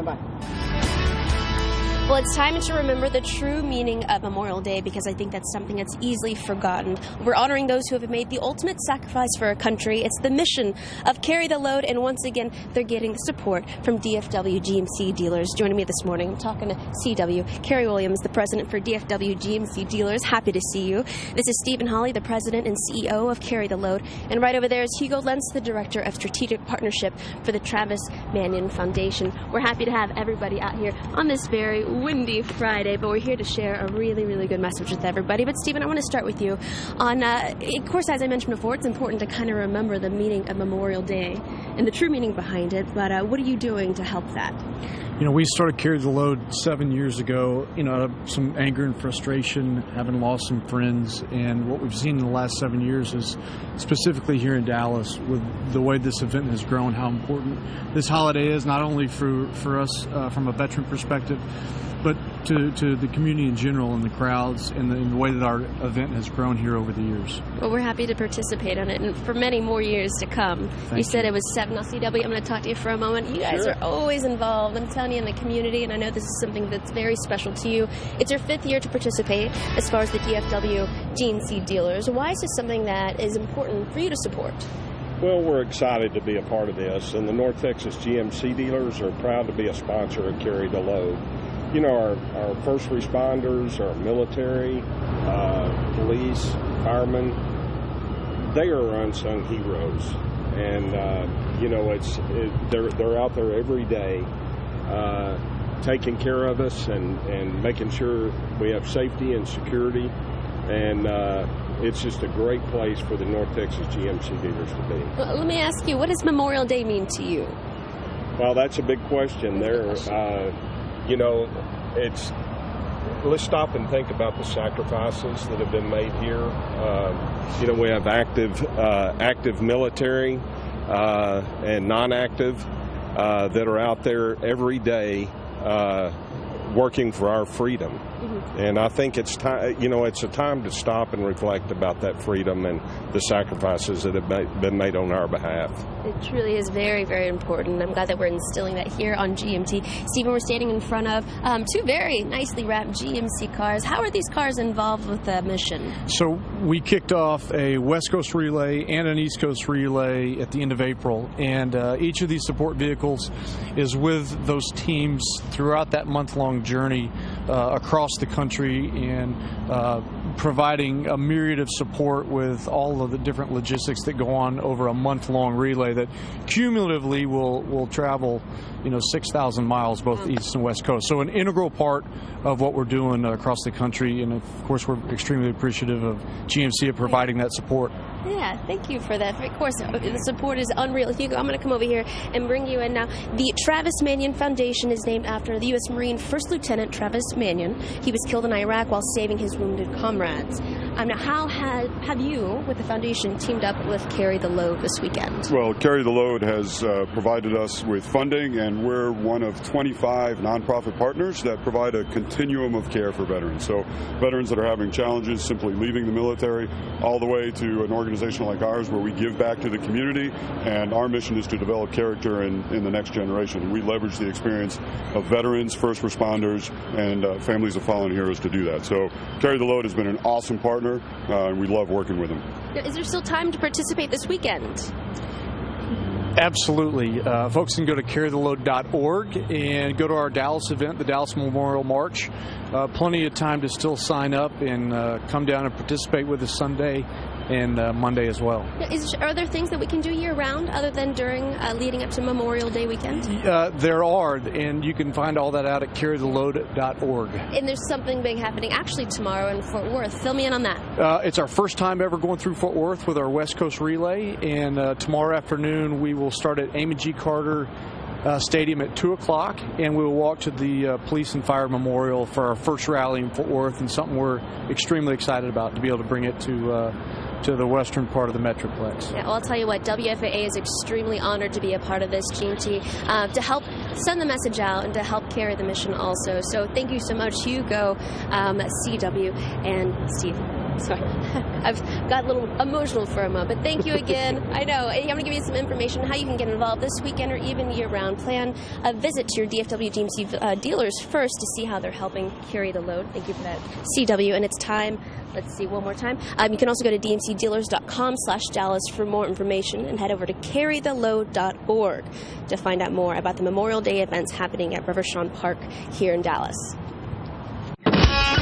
Bye. Well, it's time to remember the true meaning of Memorial Day, because I think that's something that's easily forgotten. We're honoring those who have made the ultimate sacrifice for our country. It's the mission of Carry the Load, and once again, they're getting the support from DFW GMC dealers. Joining me this morning, I'm talking to CW. Carrie Williams, the president for DFW GMC dealers. Happy to see you. This is Stephen Hawley, the president and CEO of Carry the Load. And right over there is Hugo Lentz, the director of strategic partnership for the Travis Manion Foundation. We're happy to have everybody out here on this very windy Friday, but we're here to share a really, really good message with everybody. But Stephen, I want to start with you on, of course, as I mentioned before, it's important to kind of remember the meaning of Memorial Day and the true meaning behind it, but what are you doing to help that? You know, we started Carry the Load 7 years ago, out of some anger and frustration, having lost some friends, and what we've seen in the last 7 years is, specifically here in Dallas, with the way this event has grown, how important this holiday is, not only for us from a veteran perspective, but to the community in general and the crowds and the way that our event has grown here over the years. Well, we're happy to participate on it, and for many more years to come. You said it was 7. Now, CW, I'm going to talk to you for a moment. You guys are always involved, I'm telling you, in the community, and I know this is something that's very special to you. It's your 5th year to participate as far as the DFW GMC dealers. Why is this something that is important for you to support? Well, we're excited to be a part of this, and the North Texas GMC dealers are proud to be a sponsor of Carry the Load. You know, our first responders, our military, police, firemen, they are unsung heroes. And, they're out there every day taking care of us and making sure we have safety and security. And it's just a great place for the North Texas GMC dealers to be. Well, let me ask you, what does Memorial Day mean to you? Well, that's a big question there. Let's stop and think about the sacrifices that have been made here. We have active military and non-active that are out there every day working for our freedom. Mm-hmm. And I think it's time, it's a time to stop and reflect about that freedom and the sacrifices that have been made on our behalf. It truly is very, very important. I'm glad that we're instilling that here on GMT. Stephen, we're standing in front of 2 very nicely wrapped GMC cars. How are these cars involved with the mission? So we kicked off a West Coast relay and an East Coast relay at the end of April, and each of these support vehicles is with those teams throughout that month-long journey across the country, and providing a myriad of support with all of the different logistics that go on over a month-long relay that cumulatively will travel 6,000 miles both East and West Coast. So an integral part of what we're doing across the country, and of course we're extremely appreciative of GMC of providing that support. Yeah, thank you for that. Of course, the support is unreal. Hugo, I'm going to come over here and bring you in now. The Travis Manion Foundation is named after the U.S. Marine First Lieutenant Travis Manion. He was killed in Iraq while saving his wounded comrades. Now, how have you, with the foundation, teamed up with Carry the Load this weekend? Well, Carry the Load has provided us with funding, and we're one of 25 nonprofit partners that provide a continuum of care for veterans. So veterans that are having challenges simply leaving the military, all the way to an organization like ours where we give back to the community, and our mission is to develop character in the next generation. And we leverage the experience of veterans, first responders, and families of fallen heroes to do that. So Carry the Load has been an awesome partner, and we love working with them. Is there still time to participate this weekend? Absolutely. Folks can go to carrytheload.org and go to our Dallas event, the Dallas Memorial March. Plenty of time to still sign up and come down and participate with us Sunday and Monday as well. Are there things that we can do year-round other than during leading up to Memorial Day weekend? There are, and you can find all that out at carrytheload.org. And there's something big happening actually tomorrow in Fort Worth. Fill me in on that. It's our first time ever going through Fort Worth with our West Coast relay, and tomorrow afternoon we will start at Amon G. Carter Stadium at 2 o'clock, and we will walk to the Police and Fire Memorial for our first rally in Fort Worth, and something we're extremely excited about, to be able to bring it to the western part of the Metroplex. Yeah, well, I'll tell you what, WFAA is extremely honored to be a part of this, GMT, to help send the message out and to help carry the mission also. So thank you so much, Hugo, CW, and Steve. Sorry, I've got a little emotional for a moment, but thank you again. I know. I'm going to give you some information on how you can get involved this weekend or even year-round. Plan a visit to your DFW GMC dealers first to see how they're helping carry the load. Thank you for that, CW. And it's time. Let's see, one more time. You can also go to dmcdealers.com/Dallas for more information and head over to carrytheload.org to find out more about the Memorial Day events happening at Rivershawn Park here in Dallas.